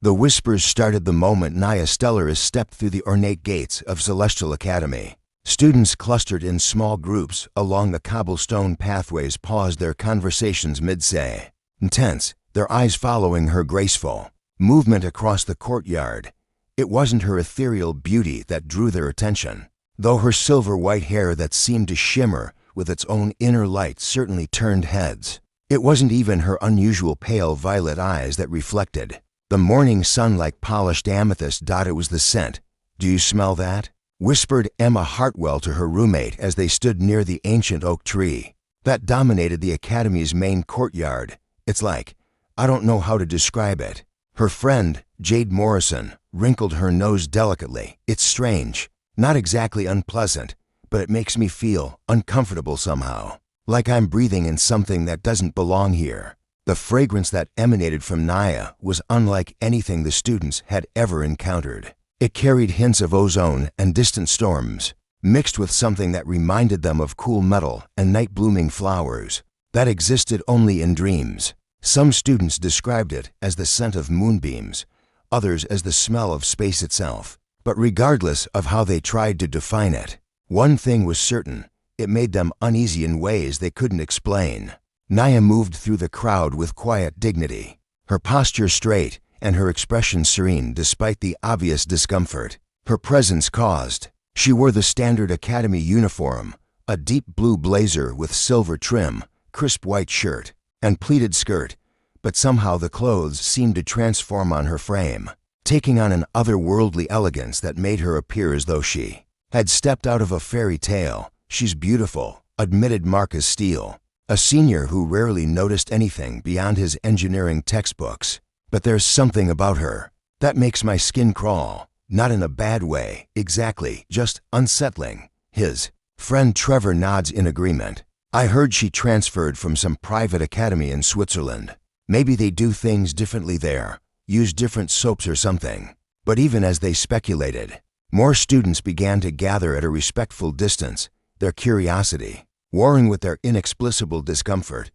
The whispers started the moment Naya Stellaris stepped through the ornate gates of Celestial Academy. Students clustered in small groups along the cobblestone pathways paused their conversations mid-say, intense, their eyes following her graceful movement across the courtyard. It wasn't her ethereal beauty that drew their attention, though her silver-white hair that seemed to shimmer with its own inner light certainly turned heads. It wasn't even her unusual pale violet eyes that reflected the morning sun like polished amethyst. It was the scent. "Do you smell that?" whispered Emma Hartwell to her roommate as they stood near the ancient oak tree that dominated the academy's main courtyard. "It's like, I don't know how to describe it." Her friend, Jade Morrison, wrinkled her nose delicately. "It's strange, not exactly unpleasant, but it makes me feel uncomfortable somehow, like I'm breathing in something that doesn't belong here." The fragrance that emanated from Naya was unlike anything the students had ever encountered. It carried hints of ozone and distant storms, mixed with something that reminded them of cool metal and night-blooming flowers that existed only in dreams. Some students described it as the scent of moonbeams, others as the smell of space itself. But regardless of how they tried to define it, one thing was certain: it made them uneasy in ways they couldn't explain. Naya moved through the crowd with quiet dignity, her posture straight and her expression serene despite the obvious discomfort her presence caused. She wore the standard academy uniform, a deep blue blazer with silver trim, crisp white shirt, and pleated skirt, but somehow the clothes seemed to transform on her frame, taking on an otherworldly elegance that made her appear as though she had stepped out of a fairy tale. "She's beautiful," admitted Marcus Steele, a senior who rarely noticed anything beyond his engineering textbooks. "But there's something about her that makes my skin crawl, not in a bad way, exactly, just unsettling." His friend Trevor nods in agreement. "I heard she transferred from some private academy in Switzerland. Maybe they do things differently there, use different soaps or something." But even as they speculated, more students began to gather at a respectful distance, their curiosity warring with their inexplicable discomfort.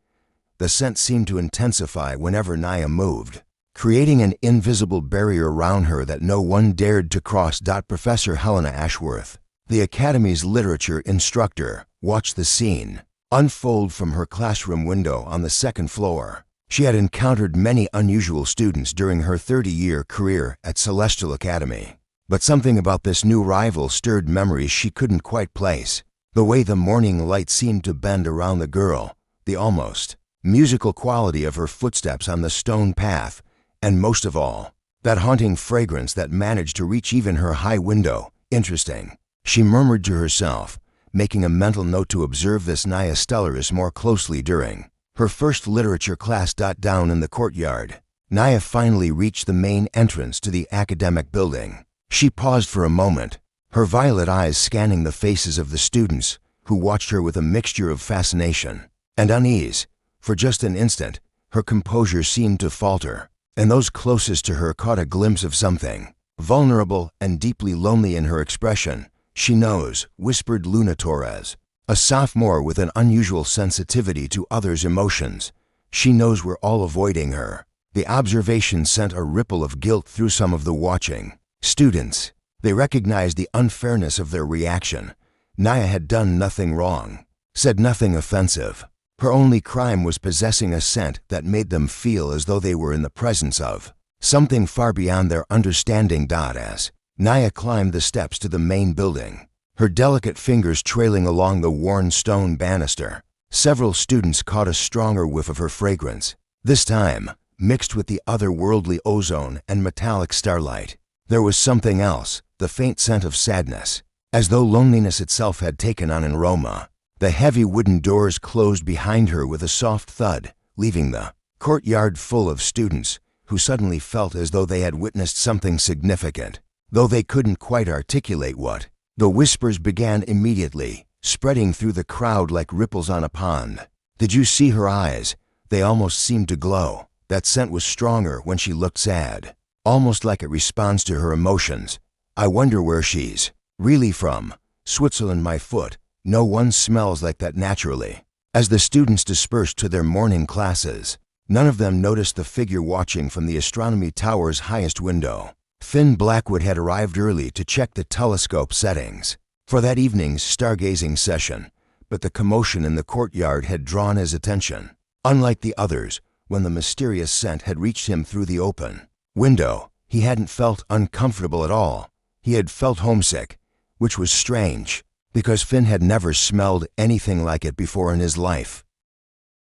The scent seemed to intensify whenever Naya moved, creating an invisible barrier around her that no one dared to cross. Professor Helena Ashworth, the Academy's literature instructor, watched the scene unfold from her classroom window on the second floor. She had encountered many unusual students during her 30-year career at Celestial Academy, but something about this new rival stirred memories she couldn't quite place. The way the morning light seemed to bend around the girl, the almost musical quality of her footsteps on the stone path, and most of all, that haunting fragrance that managed to reach even her high window. "Interesting," she murmured to herself, making a mental note to observe this Naya Stellaris more closely during her first literature class. Down in the courtyard, Naya finally reached the main entrance to the academic building. She paused for a moment, her violet eyes scanning the faces of the students who watched her with a mixture of fascination and unease. For just an instant, her composure seemed to falter, and those closest to her caught a glimpse of something vulnerable and deeply lonely in her expression. "She knows," whispered Luna Torres, a sophomore with an unusual sensitivity to others' emotions. "She knows we're all avoiding her." The observation sent a ripple of guilt through some of the watching students. They recognized the unfairness of their reaction. Naya had done nothing wrong, said nothing offensive. Her only crime was possessing a scent that made them feel as though they were in the presence of something far beyond their understanding. As Naya climbed the steps to the main building, her delicate fingers trailing along the worn stone banister, several students caught a stronger whiff of her fragrance, this time mixed with the otherworldly ozone and metallic starlight. There was something else, the faint scent of sadness, as though loneliness itself had taken on an aroma. The heavy wooden doors closed behind her with a soft thud, leaving the courtyard full of students who suddenly felt as though they had witnessed something significant, though they couldn't quite articulate what. The whispers began immediately, spreading through the crowd like ripples on a pond. "Did you see her eyes? They almost seemed to glow. That scent was stronger when she looked sad, almost like it responds to her emotions. I wonder where she's really from." "Switzerland, my foot. No one smells like that naturally." As the students dispersed to their morning classes, None of them noticed the figure watching from the astronomy tower's highest window. Finn Blackwood had arrived early to check the telescope settings for that evening's stargazing session, but the commotion in the courtyard had drawn his attention. Unlike the others, when the mysterious scent had reached him through the open window, he hadn't felt uncomfortable at all. He had felt homesick, which was strange, because Finn had never smelled anything like it before in his life.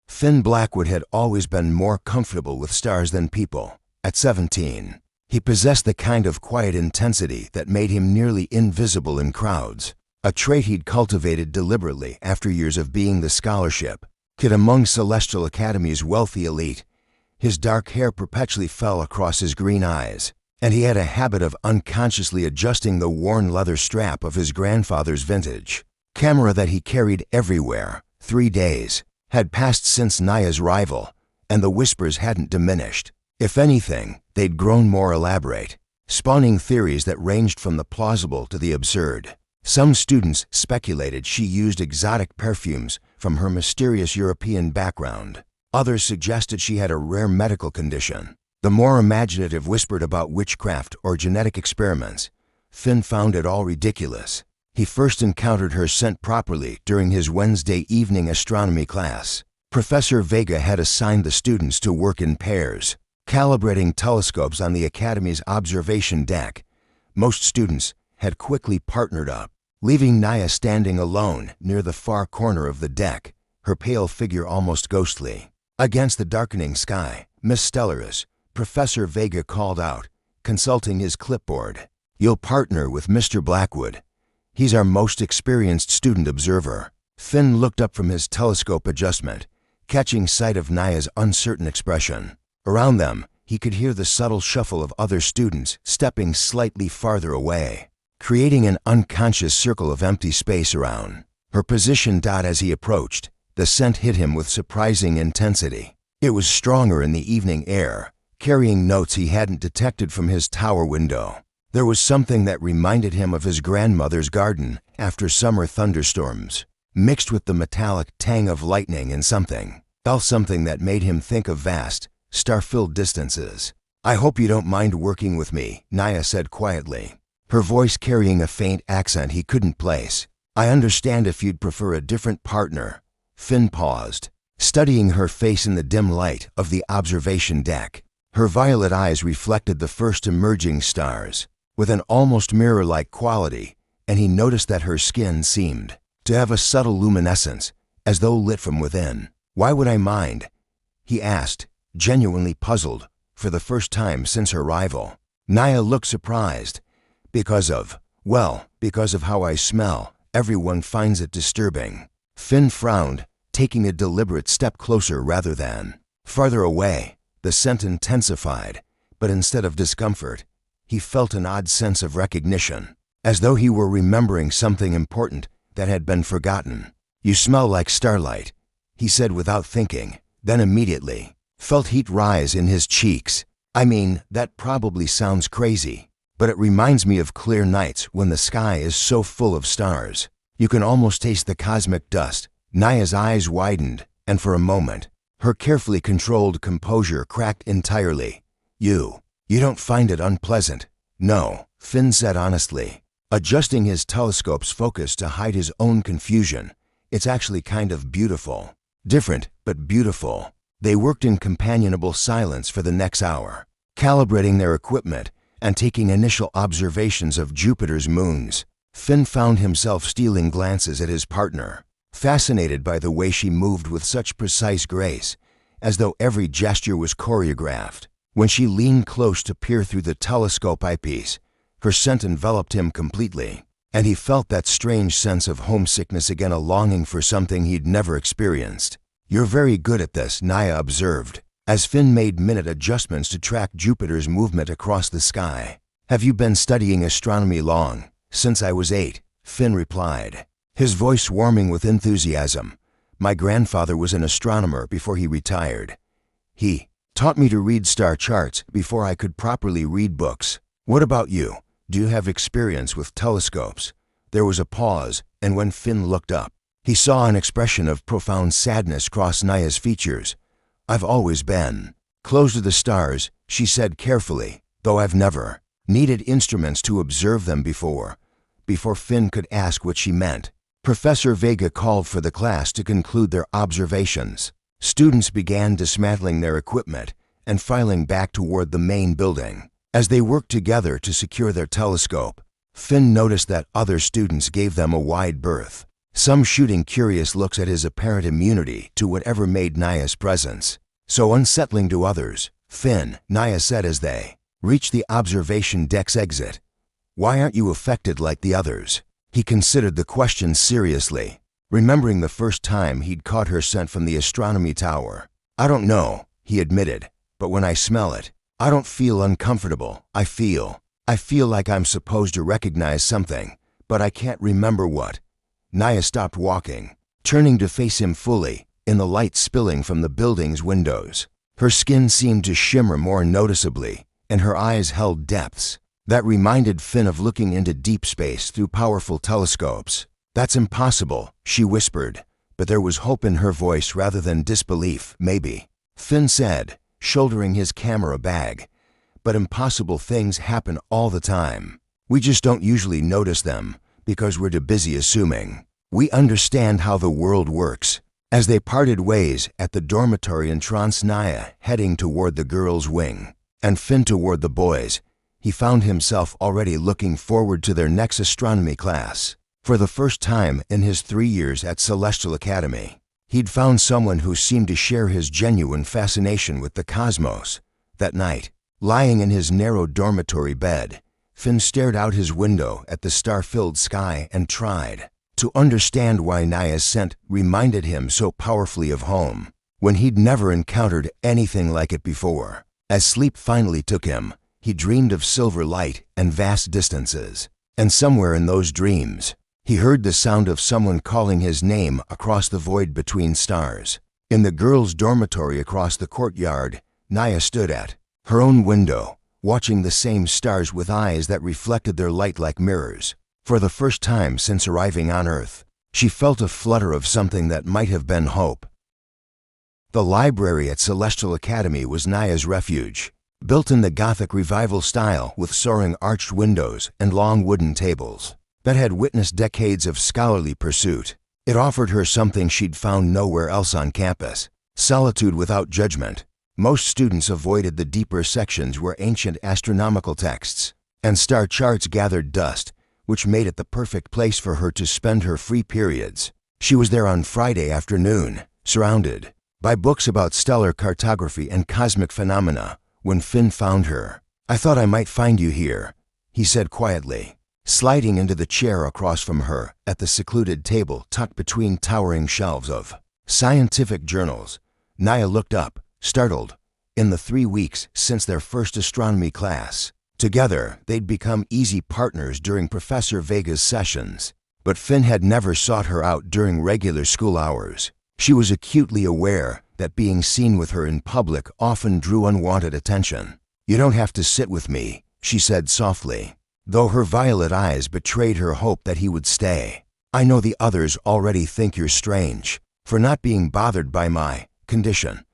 Finn Blackwood had always been more comfortable with stars than people. At 17, he possessed the kind of quiet intensity that made him nearly invisible in crowds, a trait he'd cultivated deliberately after years of being the scholarship kid among Celestial Academy's wealthy elite. His dark hair perpetually fell across his green eyes, and he had a habit of unconsciously adjusting the worn leather strap of his grandfather's vintage camera that he carried everywhere. 3 days had passed since Naya's arrival, and the whispers hadn't diminished. If anything, they'd grown more elaborate, spawning theories that ranged from the plausible to the absurd. Some students speculated she used exotic perfumes from her mysterious European background. Others suggested she had a rare medical condition. The more imaginative whispered about witchcraft or genetic experiments. Finn found it all ridiculous. He first encountered her scent properly during his Wednesday evening astronomy class. Professor Vega had assigned the students to work in pairs, calibrating telescopes on the Academy's observation deck. Most students had quickly partnered up, leaving Naya standing alone near the far corner of the deck, her pale figure almost ghostly. Against the darkening sky, Miss Stellaris, Professor Vega called out, consulting his clipboard. "You'll partner with Mr. Blackwood. He's our most experienced student observer." Finn looked up from his telescope adjustment, catching sight of Naya's uncertain expression. Around them, he could hear the subtle shuffle of other students stepping slightly farther away, creating an unconscious circle of empty space around her position. As he approached, the scent hit him with surprising intensity. It was stronger in the evening air, carrying notes he hadn't detected from his tower window. There was something that reminded him of his grandmother's garden after summer thunderstorms, mixed with the metallic tang of lightning and something that made him think of vast, star-filled distances. "I hope you don't mind working with me," Naya said quietly, her voice carrying a faint accent he couldn't place. "I understand if you'd prefer a different partner." Finn paused, studying her face in the dim light of the observation deck. Her violet eyes reflected the first emerging stars with an almost mirror-like quality, and he noticed that her skin seemed to have a subtle luminescence, as though lit from within. "Why would I mind?" he asked, genuinely puzzled for the first time since her arrival. Naya looked surprised. Because of how I smell. Everyone finds it disturbing." Finn frowned, taking a deliberate step closer rather than farther away. The scent intensified, but instead of discomfort, he felt an odd sense of recognition, as though he were remembering something important that had been forgotten. "You smell like Starlight," he said without thinking, then immediately felt heat rise in his cheeks. "I mean, that probably sounds crazy, but it reminds me of clear nights when the sky is so full of stars. You can almost taste the cosmic dust." Naya's eyes widened, and for a moment, her carefully controlled composure cracked entirely. You don't find it unpleasant?" "No," Finn said honestly, adjusting his telescope's focus to hide his own confusion. "It's actually kind of beautiful. Different, but beautiful." They worked in companionable silence for the next hour, calibrating their equipment and taking initial observations of Jupiter's moons. Finn found himself stealing glances at his partner, fascinated by the way she moved with such precise grace, as though every gesture was choreographed. When she leaned close to peer through the telescope eyepiece, her scent enveloped him completely, and he felt that strange sense of homesickness again, a longing for something he'd never experienced. "You're very good at this," Naya observed, as Finn made minute adjustments to track Jupiter's movement across the sky. "Have you been studying astronomy long?" "Since I was 8, Finn replied, his voice warming with enthusiasm. "My grandfather was an astronomer before he retired. He taught me to read star charts before I could properly read books." "What about you? Do you have experience with telescopes?" There was a pause, and when Finn looked up, he saw an expression of profound sadness cross Naya's features. I've always been close to the stars, she said carefully, though I've never needed instruments to observe them before. Before Finn could ask what she meant, Professor Vega called for the class to conclude their observations. Students began dismantling their equipment and filing back toward the main building. As they worked together to secure their telescope, Finn noticed that other students gave them a wide berth, some shooting curious looks at his apparent immunity to whatever made Naya's presence so unsettling to others. Finn, Naya said as they reached the observation deck's exit. Why aren't you affected like the others? He considered the question seriously, remembering the first time he'd caught her scent from the astronomy tower. I don't know, he admitted, but when I smell it, I don't feel uncomfortable. I feel like I'm supposed to recognize something, but I can't remember what. Naya stopped walking, turning to face him fully, in the light spilling from the building's windows. Her skin seemed to shimmer more noticeably, and her eyes held depths that reminded Finn of looking into deep space through powerful telescopes. That's impossible, she whispered, but there was hope in her voice rather than disbelief. Maybe, Finn said, shouldering his camera bag. But impossible things happen all the time. We just don't usually notice them because we're too busy assuming we understand how the world works. As they parted ways at the dormitory entrance, Naya heading toward the girls' wing, and Finn toward the boys, he found himself already looking forward to their next astronomy class. For the first time in his 3 years at Celestial Academy, he'd found someone who seemed to share his genuine fascination with the cosmos. That night, lying in his narrow dormitory bed, Finn stared out his window at the star-filled sky and tried to understand why Naya's scent reminded him so powerfully of home, when he'd never encountered anything like it before. As sleep finally took him, he dreamed of silver light and vast distances, and somewhere in those dreams, he heard the sound of someone calling his name across the void between stars. In the girls' dormitory across the courtyard, Naya stood at her own window, watching the same stars with eyes that reflected their light like mirrors. For the first time since arriving on Earth, she felt a flutter of something that might have been hope. The library at Celestial Academy was Naya's refuge, built in the Gothic Revival style with soaring arched windows and long wooden tables that had witnessed decades of scholarly pursuit. It offered her something she'd found nowhere else on campus: solitude without judgment. Most students avoided the deeper sections where ancient astronomical texts and star charts gathered dust, which made it the perfect place for her to spend her free periods. She was there on Friday afternoon, surrounded by books about stellar cartography and cosmic phenomena, when Finn found her. I thought I might find you here, he said quietly, sliding into the chair across from her at the secluded table tucked between towering shelves of scientific journals. Naya looked up, startled. In the 3 weeks since their first astronomy class, together, they'd become easy partners during Professor Vega's sessions. But Finn had never sought her out during regular school hours. She was acutely aware that being seen with her in public often drew unwanted attention. You don't have to sit with me, she said softly, though her violet eyes betrayed her hope that he would stay. I know the others already think you're strange for not being bothered by my condition.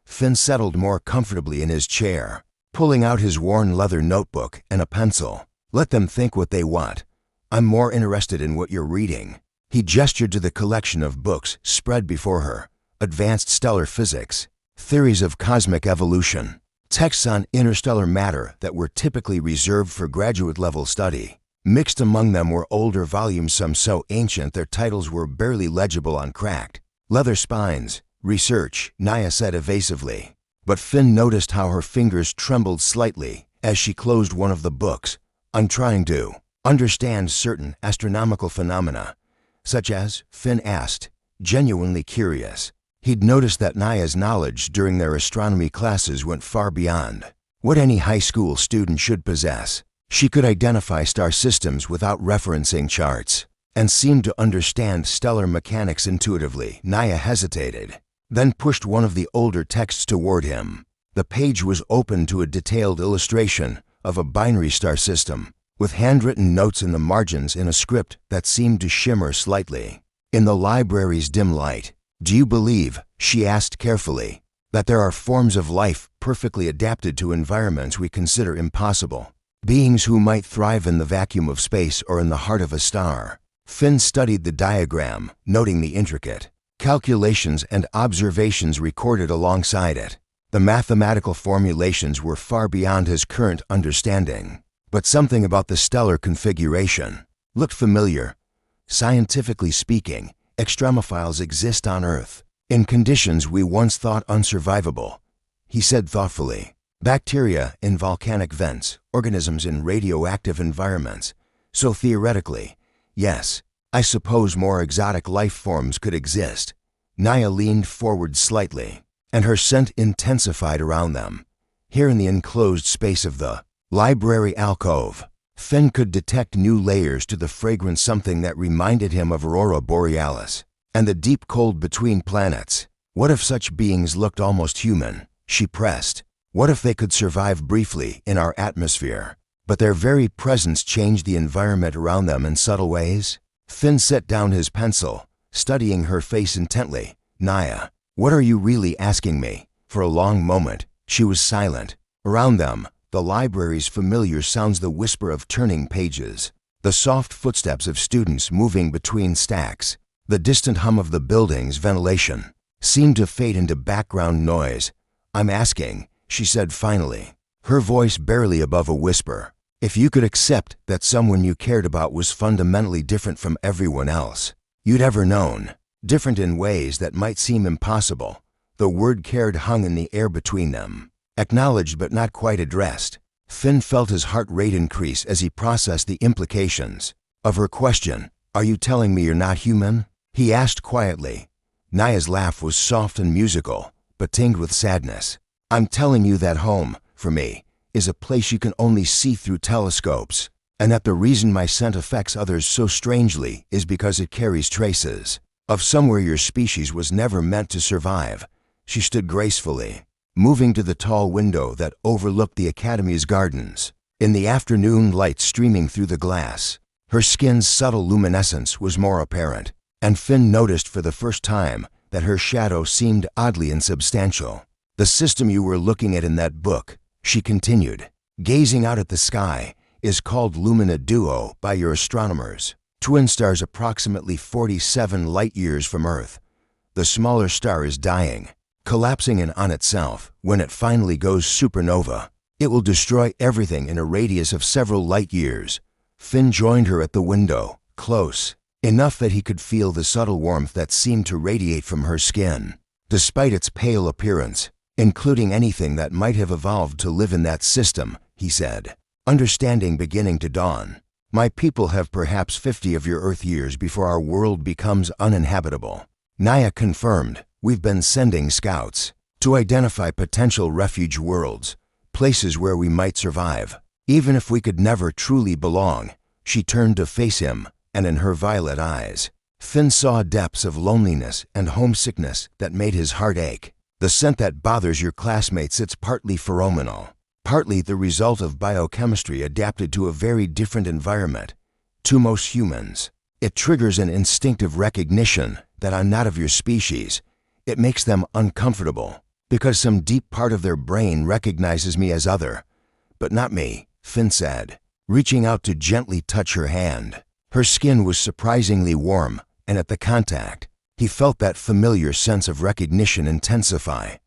Finn settled more comfortably in his chair, pulling out his worn leather notebook and a pencil. Let them think what they want. I'm more interested in what you're reading. He gestured to the collection of books spread before her: advanced stellar physics, theories of cosmic evolution, texts on interstellar matter that were typically reserved for graduate-level study. Mixed among them were older volumes, some so ancient their titles were barely legible on cracked leather spines. Research, Naya said evasively. But Finn noticed how her fingers trembled slightly as she closed one of the books. I'm trying to understand certain astronomical phenomena, such as, Finn asked, genuinely curious. He'd noticed that Naya's knowledge during their astronomy classes went far beyond what any high school student should possess. She could identify star systems without referencing charts, and seemed to understand stellar mechanics intuitively. Naya hesitated, then pushed one of the older texts toward him. The page was open to a detailed illustration of a binary star system, with handwritten notes in the margins in a script that seemed to shimmer slightly in the library's dim light. Do you believe, she asked carefully, that there are forms of life perfectly adapted to environments we consider impossible, beings who might thrive in the vacuum of space or in the heart of a star. Finn studied the diagram, noting the intricate calculations and observations recorded alongside it. The mathematical formulations were far beyond his current understanding, but something about the stellar configuration looked familiar. Scientifically speaking, extremophiles exist on Earth, in conditions we once thought unsurvivable, he said thoughtfully. Bacteria in volcanic vents, organisms in radioactive environments. So theoretically, yes, I suppose more exotic life forms could exist. Naya leaned forward slightly, and her scent intensified around them. Here in the enclosed space of the library alcove, Finn could detect new layers to the fragrance, something that reminded him of aurora borealis and the deep cold between planets. What if such beings looked almost human? She pressed. What if they could survive briefly in our atmosphere, but their very presence changed the environment around them in subtle ways? Finn set down his pencil, studying her face intently. Naya, what are you really asking me? For a long moment, she was silent. Around them, the library's familiar sounds, the whisper of turning pages, the soft footsteps of students moving between stacks, the distant hum of the building's ventilation, seemed to fade into background noise. I'm asking, she said finally, her voice barely above a whisper, if you could accept that someone you cared about was fundamentally different from everyone else you'd ever known, different in ways that might seem impossible. The word cared hung in the air between them, acknowledged but not quite addressed. Finn felt his heart rate increase as he processed the implications of her question. Are you telling me you're not human? He asked quietly. Naya's laugh was soft and musical, but tinged with sadness. I'm telling you that home, for me, is a place you can only see through telescopes, and that the reason my scent affects others so strangely is because it carries traces of somewhere your species was never meant to survive. She stood gracefully, moving to the tall window that overlooked the Academy's gardens. In the afternoon light streaming through the glass, her skin's subtle luminescence was more apparent, and Finn noticed for the first time that her shadow seemed oddly insubstantial. The system you were looking at in that book, she continued, gazing out at the sky, is called Lumina Duo by your astronomers. Twin stars approximately 47 light-years from Earth. The smaller star is dying, collapsing in on itself. When it finally goes supernova, it will destroy everything in a radius of several light-years. Finn joined her at the window, close, enough that he could feel the subtle warmth that seemed to radiate from her skin. Despite its pale appearance, including anything that might have evolved to live in that system, he said, understanding beginning to dawn. My people have perhaps 50 of your Earth years before our world becomes uninhabitable. Naya confirmed, we've been sending scouts to identify potential refuge worlds, places where we might survive, even if we could never truly belong. She turned to face him, and in her violet eyes, Finn saw depths of loneliness and homesickness that made his heart ache. The scent that bothers your classmates, it's partly pheromonal, partly the result of biochemistry adapted to a very different environment. To most humans, it triggers an instinctive recognition that I'm not of your species. It makes them uncomfortable, because some deep part of their brain recognizes me as other. But not me, Finn said, reaching out to gently touch her hand. Her skin was surprisingly warm, and at the contact, he felt that familiar sense of recognition intensify.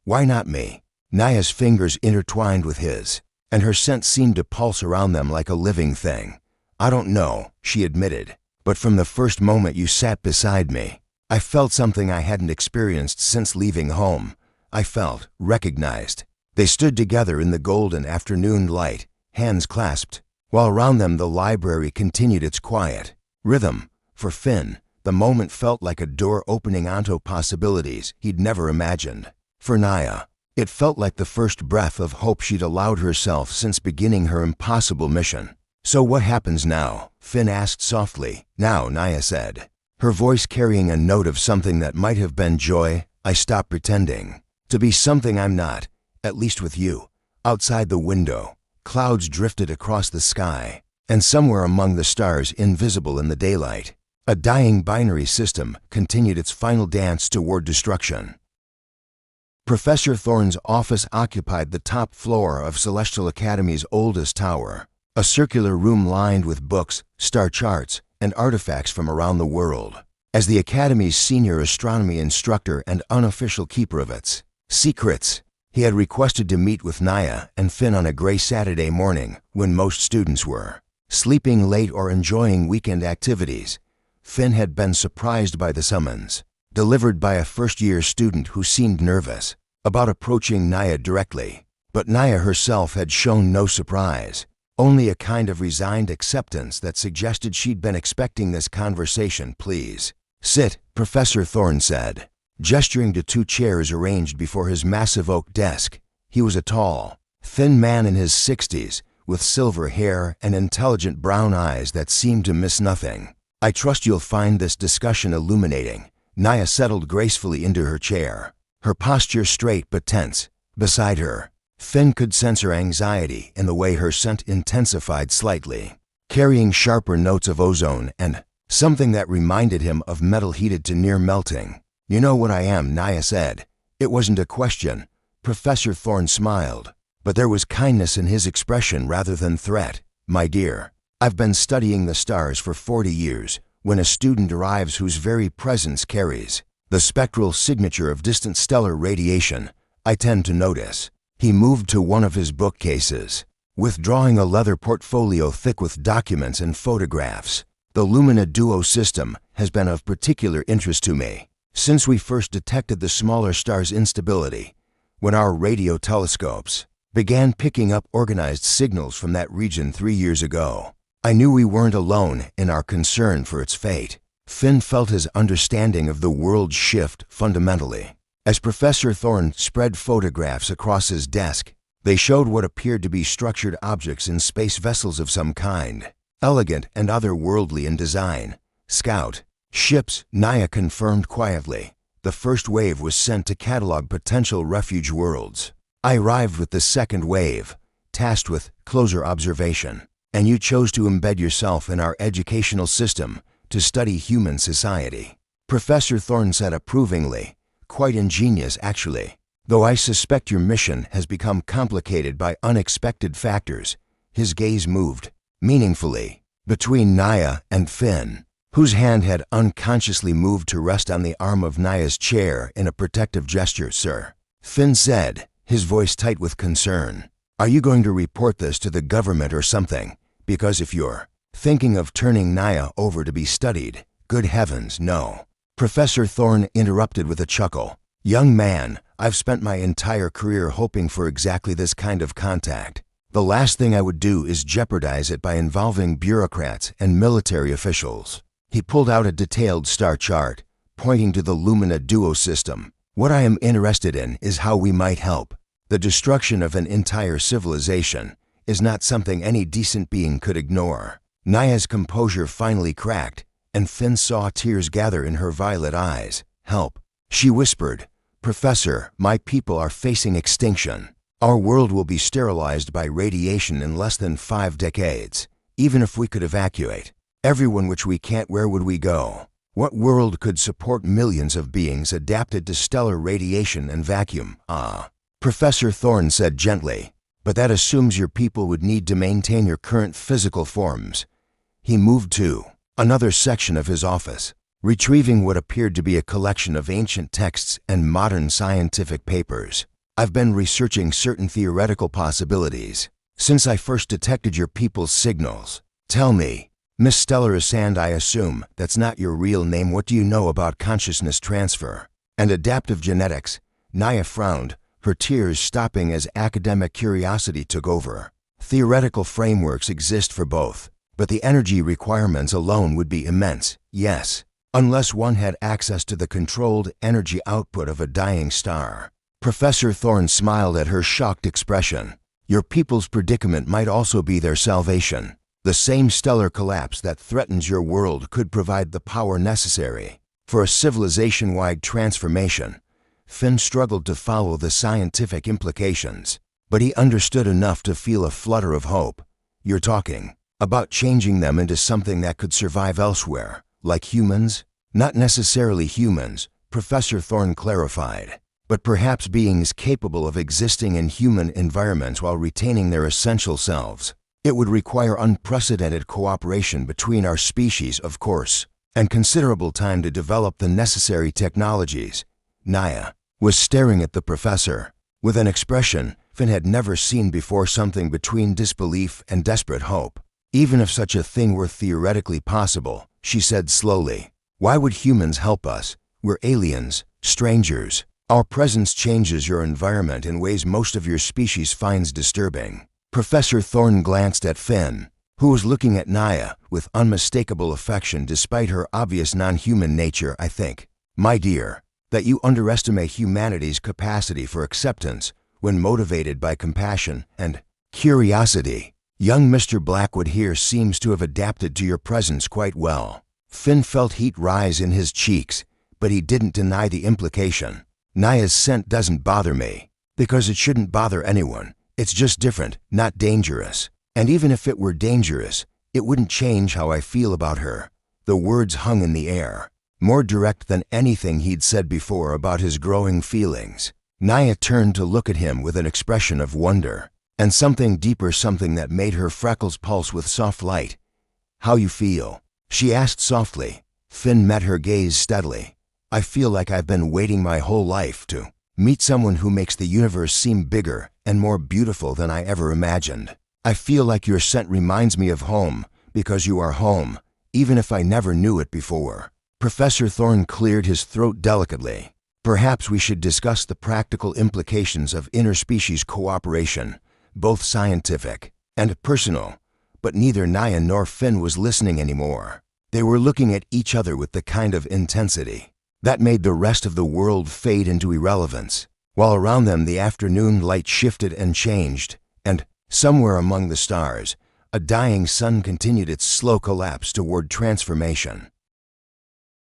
Why not me? Naya's fingers intertwined with his, and her scent seemed to pulse around them like a living thing. I don't know, she admitted, but from the first moment you sat beside me, I felt something I hadn't experienced since leaving home. I felt recognized. They stood together in the golden afternoon light, hands clasped, while around them the library continued its quiet rhythm. For Finn, the moment felt like a door opening onto possibilities he'd never imagined. For Naya, it felt like the first breath of hope she'd allowed herself since beginning her impossible mission. So what happens now? Finn asked softly. Now, Naya said, her voice carrying a note of something that might have been joy. I stopped pretending to be something I'm not, at least with you. Outside the window, clouds drifted across the sky, and somewhere among the stars invisible in the daylight, a dying binary system continued its final dance toward destruction. Professor Thorne's office occupied the top floor of Celestial Academy's oldest tower, a circular room lined with books, star charts, and artifacts from around the world. As the Academy's senior astronomy instructor and unofficial keeper of its secrets, he had requested to meet with Naya and Finn on a gray Saturday morning when most students were sleeping late or enjoying weekend activities. Finn had been surprised by the summons, delivered by a first-year student who seemed nervous about approaching Naya directly. But Naya herself had shown no surprise, only a kind of resigned acceptance that suggested she'd been expecting this conversation. "Please sit," Professor Thorne said, gesturing to two chairs arranged before his massive oak desk. He was a tall, thin man in his 60s, with silver hair and intelligent brown eyes that seemed to miss nothing. "I trust you'll find this discussion illuminating." Naya settled gracefully into her chair, her posture straight but tense. Beside her, Finn could sense her anxiety in the way her scent intensified slightly, carrying sharper notes of ozone and something that reminded him of metal heated to near melting. "You know what I am," Naya said. It wasn't a question. Professor Thorne smiled, but there was kindness in his expression rather than threat. "My dear, I've been studying the stars for 40 years. When a student arrives whose very presence carries the spectral signature of distant stellar radiation, I tend to notice." He moved to one of his bookcases, withdrawing a leather portfolio thick with documents and photographs. "The Lumina Duo system has been of particular interest to me since we first detected the smaller star's instability, when our radio telescopes began picking up organized signals from that region 3 years ago. I knew we weren't alone in our concern for its fate." Finn felt his understanding of the world shift fundamentally. As Professor Thorne spread photographs across his desk, they showed what appeared to be structured objects in space vessels of some kind, elegant and otherworldly in design. "Scout ships," Naya confirmed quietly. "The first wave was sent to catalog potential refuge worlds. I arrived with the second wave, tasked with closer observation. And you chose to embed yourself in our educational system to study human society." Professor Thorne said approvingly. "Quite ingenious, actually. Though I suspect your mission has become complicated by unexpected factors." His gaze moved meaningfully between Naya and Finn, whose hand had unconsciously moved to rest on the arm of Naya's chair in a protective gesture. "Sir," Finn said, his voice tight with concern, "are you going to report this to the government or something? Because if you're thinking of turning Naya over to be studied, good heavens, no." Professor Thorne interrupted with a chuckle. "Young man, I've spent my entire career hoping for exactly this kind of contact. The last thing I would do is jeopardize it by involving bureaucrats and military officials." He pulled out a detailed star chart, pointing to the Lumina Duo system. "What I am interested in is how we might help. The destruction of an entire civilization is not something any decent being could ignore." Naya's composure finally cracked, and Finn saw tears gather in her violet eyes. "Help," she whispered. "Professor, my people are facing extinction. Our world will be sterilized by radiation in less than 5 decades. Even if we could evacuate everyone, which we can't, where would we go? What world could support millions of beings adapted to stellar radiation and vacuum?" "Ah," Professor Thorne said gently, "but that assumes your people would need to maintain your current physical forms." He moved to another section of his office, retrieving what appeared to be a collection of ancient texts and modern scientific papers. "I've been researching certain theoretical possibilities since I first detected your people's signals. Tell me, Miss Stellarisand, I assume that's not your real name, what do you know about consciousness transfer and adaptive genetics?" Naya frowned, her tears stopping as academic curiosity took over. "Theoretical frameworks exist for both, but the energy requirements alone would be immense. Yes, unless one had access to the controlled energy output of a dying star." Professor Thorne smiled at her shocked expression. "Your people's predicament might also be their salvation. The same stellar collapse that threatens your world could provide the power necessary for a civilization-wide transformation." Finn struggled to follow the scientific implications, but he understood enough to feel a flutter of hope. "You're talking about changing them into something that could survive elsewhere, like humans?" "Not necessarily humans," Professor Thorne clarified. but perhaps beings capable of existing in human environments while retaining their essential selves. It would require unprecedented cooperation between our species, of course, and considerable time to develop the necessary technologies. Naya was staring at the professor with an expression Finn had never seen before, something between disbelief and desperate hope. Even if such a thing were theoretically possible, she said slowly, why would humans help us? We're aliens, strangers. Our presence changes your environment in ways most of your species finds disturbing. Professor Thorne glanced at Finn, who was looking at Naya with unmistakable affection despite her obvious non-human nature. I think, my dear, that you underestimate humanity's capacity for acceptance when motivated by compassion and curiosity. Young Mr. Blackwood here seems to have adapted to your presence quite well. Finn felt heat rise in his cheeks, but he didn't deny the implication. Naya's scent doesn't bother me, because it shouldn't bother anyone. It's just different, not dangerous. And even if it were dangerous, it wouldn't change how I feel about her. The words hung in the air, more direct than anything he'd said before about his growing feelings. Naya turned to look at him with an expression of wonder, and something deeper, something that made her freckles pulse with soft light. How you feel? She asked softly. Finn met her gaze steadily. I feel like I've been waiting my whole life to meet someone who makes the universe seem bigger and more beautiful than I ever imagined. I feel like your scent reminds me of home, because you are home, even if I never knew it before. Professor Thorne cleared his throat delicately. Perhaps we should discuss the practical implications of interspecies cooperation, both scientific and personal. But neither Naya nor Finn was listening anymore. They were looking at each other with the kind of intensity that made the rest of the world fade into irrelevance, while around them the afternoon light shifted and changed, and somewhere among the stars, a dying sun continued its slow collapse toward transformation.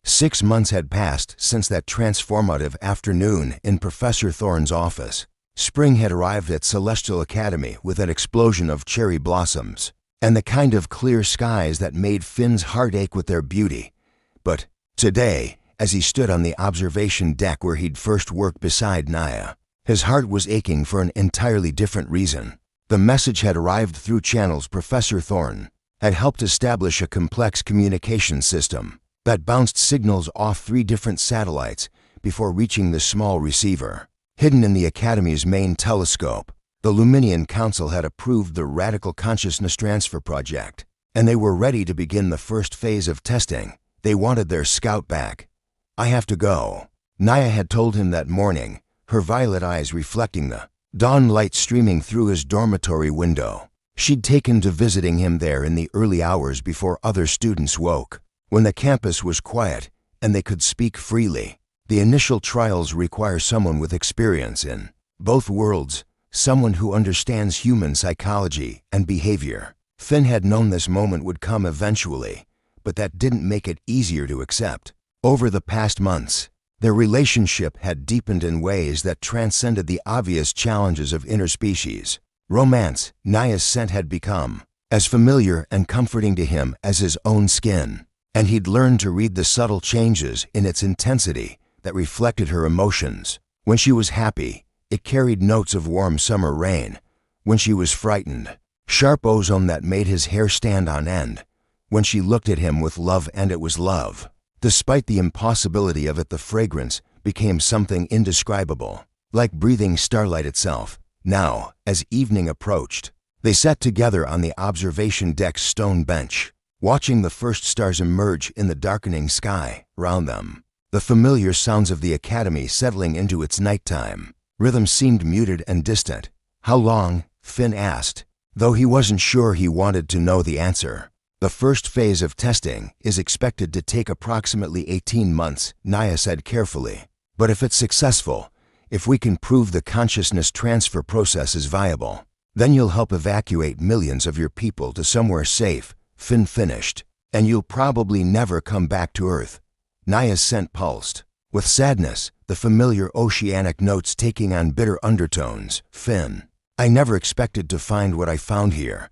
6 months had passed since that transformative afternoon in Professor Thorne's office. Spring had arrived at Celestial Academy with an explosion of cherry blossoms, and the kind of clear skies that made Finn's heart ache with their beauty. But today, as he stood on the observation deck where he'd first worked beside Naya, his heart was aching for an entirely different reason. The message had arrived through channels Professor Thorne had helped establish, a complex communication system that bounced signals off 3 different satellites before reaching the small receiver. Hidden in the Academy's main telescope, the Luminian Council had approved the Radical Consciousness Transfer Project, and they were ready to begin the first phase of testing. They wanted their scout back. I have to go, Naya had told him that morning, her violet eyes reflecting the dawn light streaming through his dormitory window. She'd taken to visiting him there in the early hours before other students woke, when the campus was quiet and they could speak freely. The initial trials require someone with experience in both worlds, someone who understands human psychology and behavior. Finn had known this moment would come eventually, but that didn't make it easier to accept. Over the past months, their relationship had deepened in ways that transcended the obvious challenges of interspecies romance. Naya's scent had become as familiar and comforting to him as his own skin, and he'd learned to read the subtle changes in its intensity that reflected her emotions. When she was happy, it carried notes of warm summer rain. When she was frightened, sharp ozone that made his hair stand on end. When she looked at him with love, and it was love. Despite the impossibility of it, the fragrance became something indescribable, like breathing starlight itself. Now, as evening approached, they sat together on the observation deck's stone bench, watching the first stars emerge in the darkening sky round them. The familiar sounds of the Academy settling into its nighttime. Rhythm seemed muted and distant. How long? Finn asked, though he wasn't sure he wanted to know the answer. The first phase of testing is expected to take approximately 18 months, Naya said carefully. But if it's successful, if we can prove the consciousness transfer process is viable, then you'll help evacuate millions of your people to somewhere safe, Finn finished. And you'll probably never come back to Earth. Naya's scent pulsed with sadness, the familiar oceanic notes taking on bitter undertones. Finn, I never expected to find what I found here,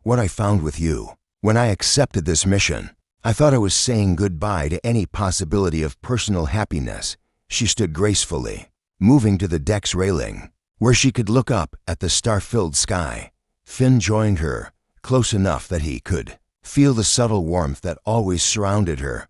what I found with you. When I accepted this mission, I thought I was saying goodbye to any possibility of personal happiness. She stood gracefully, moving to the deck's railing, where she could look up at the star-filled sky. Finn joined her, close enough that he could feel the subtle warmth that always surrounded her.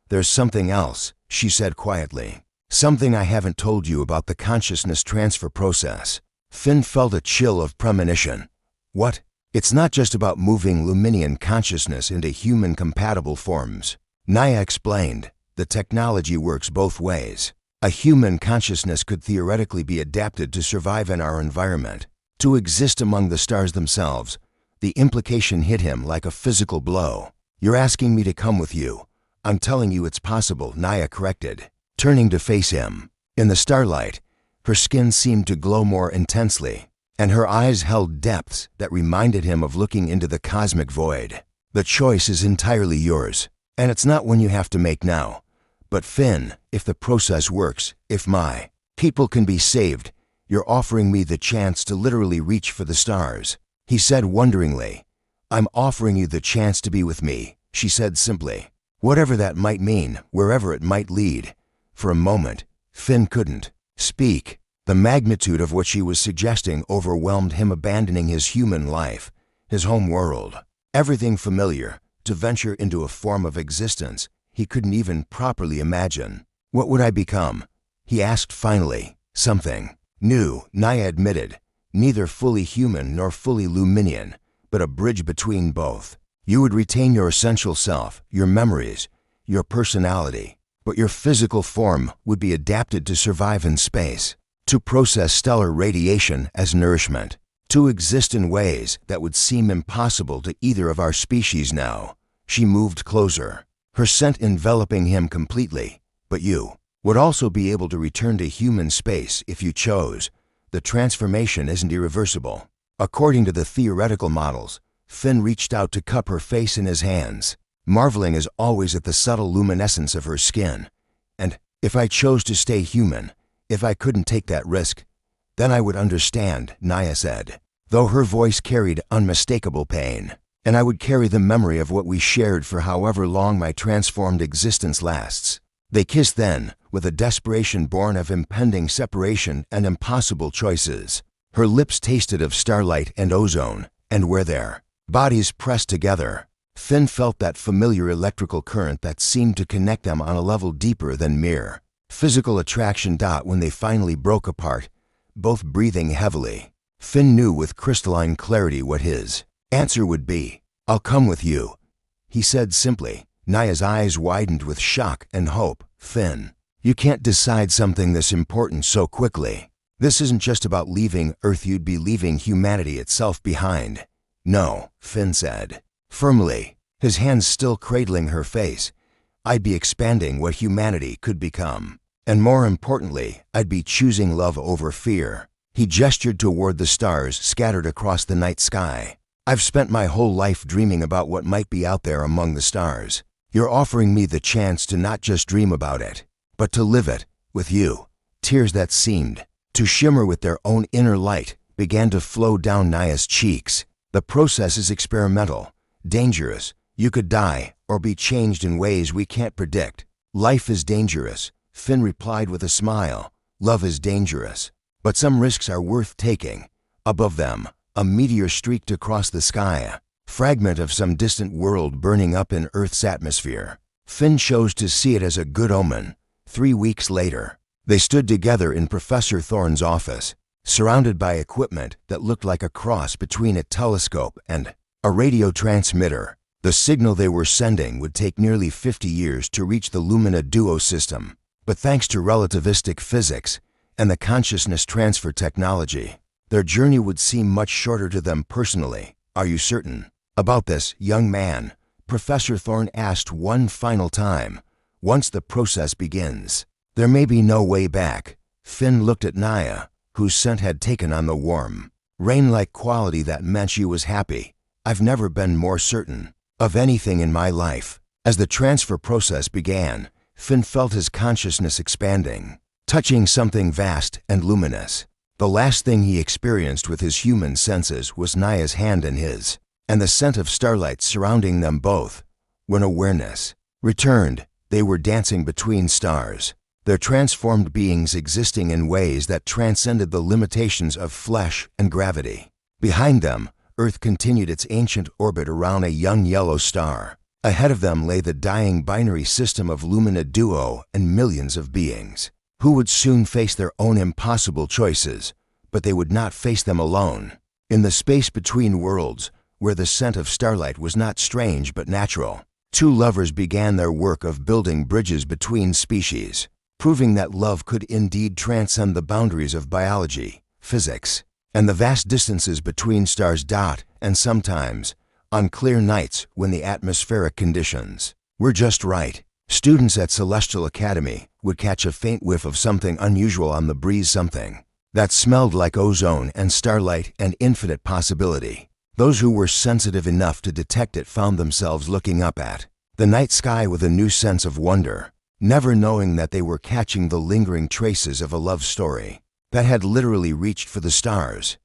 "There's something else," she said quietly. "Something I haven't told you about the consciousness transfer process." Finn felt a chill of premonition. "What?" "It's not just about moving Luminian consciousness into human-compatible forms," Naya explained. "The technology works both ways. A human consciousness could theoretically be adapted to survive in our environment, to exist among the stars themselves." The implication hit him like a physical blow. "You're asking me to come with you." "I'm telling you it's possible," Naya corrected, turning to face him. In the starlight, her skin seemed to glow more intensely, and her eyes held depths that reminded him of looking into the cosmic void. "The choice is entirely yours, and it's not one you have to make now. But Finn, if the process works, if my people can be saved, you're offering me the chance to literally reach for the stars." He said wonderingly. "I'm offering you the chance to be with me," she said simply. "Whatever that might mean, wherever it might lead." For a moment, Finn couldn't speak. The magnitude of what she was suggesting overwhelmed him, abandoning his human life, his home world, everything familiar, to venture into a form of existence he couldn't even properly imagine. "What would I become?" he asked finally. "Something new," Naya admitted. "Neither fully human nor fully Luminian, but a bridge between both. You would retain your essential self, your memories, your personality, but your physical form would be adapted to survive in space, to process stellar radiation as nourishment, to exist in ways that would seem impossible to either of our species now." She moved closer, her scent enveloping him completely. "But you would also be able to return to human space if you chose. The transformation isn't irreversible." According to the theoretical models, Finn reached out to cup her face in his hands, marveling as always at the subtle luminescence of her skin. "And if I chose to stay human, if I couldn't take that risk, then I would understand," Naya said, though her voice carried unmistakable pain. "And I would carry the memory of what we shared for however long my transformed existence lasts." They kissed then, with a desperation born of impending separation and impossible choices. Her lips tasted of starlight and ozone, and where their bodies pressed together, Finn felt that familiar electrical current that seemed to connect them on a level deeper than mere physical attraction. When they finally broke apart, both breathing heavily, Finn knew with crystalline clarity what his answer would be. "I'll come with you," he said simply. Naya's eyes widened with shock and hope. "Finn, you can't decide something this important so quickly. This isn't just about leaving Earth, you'd be leaving humanity itself behind." "No," Finn said firmly, his hands still cradling her face. "I'd be expanding what humanity could become. And more importantly, I'd be choosing love over fear." He gestured toward the stars scattered across the night sky. "I've spent my whole life dreaming about what might be out there among the stars. You're offering me the chance to not just dream about it, but to live it with you." Tears that seemed to shimmer with their own inner light began to flow down Naya's cheeks. "The process is experimental, dangerous. You could die or be changed in ways we can't predict." "Life is dangerous," Finn replied with a smile. "Love is dangerous, but some risks are worth taking." Above them, a meteor streaked across the sky, fragment of some distant world burning up in Earth's atmosphere. Finn chose to see it as a good omen. 3 weeks later, they stood together in Professor Thorne's office, surrounded by equipment that looked like a cross between a telescope and a radio transmitter. The signal they were sending would take nearly 50 years to reach the Lumina Duo system, but thanks to relativistic physics and the consciousness transfer technology, their journey would seem much shorter to them personally. "Are you certain about this, young man?" Professor Thorne asked one final time. "Once the process begins, there may be no way back." Finn looked at Naya, whose scent had taken on the warm, rain-like quality that meant she was happy. "I've never been more certain of anything in my life." As the transfer process began, Finn felt his consciousness expanding, touching something vast and luminous. The last thing he experienced with his human senses was Naya's hand in his, and the scent of starlight surrounding them both. When awareness returned, they were dancing between stars. They're transformed beings existing in ways that transcended the limitations of flesh and gravity. Behind them, Earth continued its ancient orbit around a young yellow star. Ahead of them lay the dying binary system of Lumina Duo and millions of beings, who would soon face their own impossible choices, but they would not face them alone. In the space between worlds, where the scent of starlight was not strange but natural, two lovers began their work of building bridges between species, proving that love could indeed transcend the boundaries of biology, physics, and the vast distances between stars. And sometimes, on clear nights when the atmospheric conditions were just right, students at Celestial Academy would catch a faint whiff of something unusual on the breeze, something that smelled like ozone and starlight and infinite possibility. Those who were sensitive enough to detect it found themselves looking up at the night sky with a new sense of wonder, never knowing that they were catching the lingering traces of a love story that had literally reached for the stars.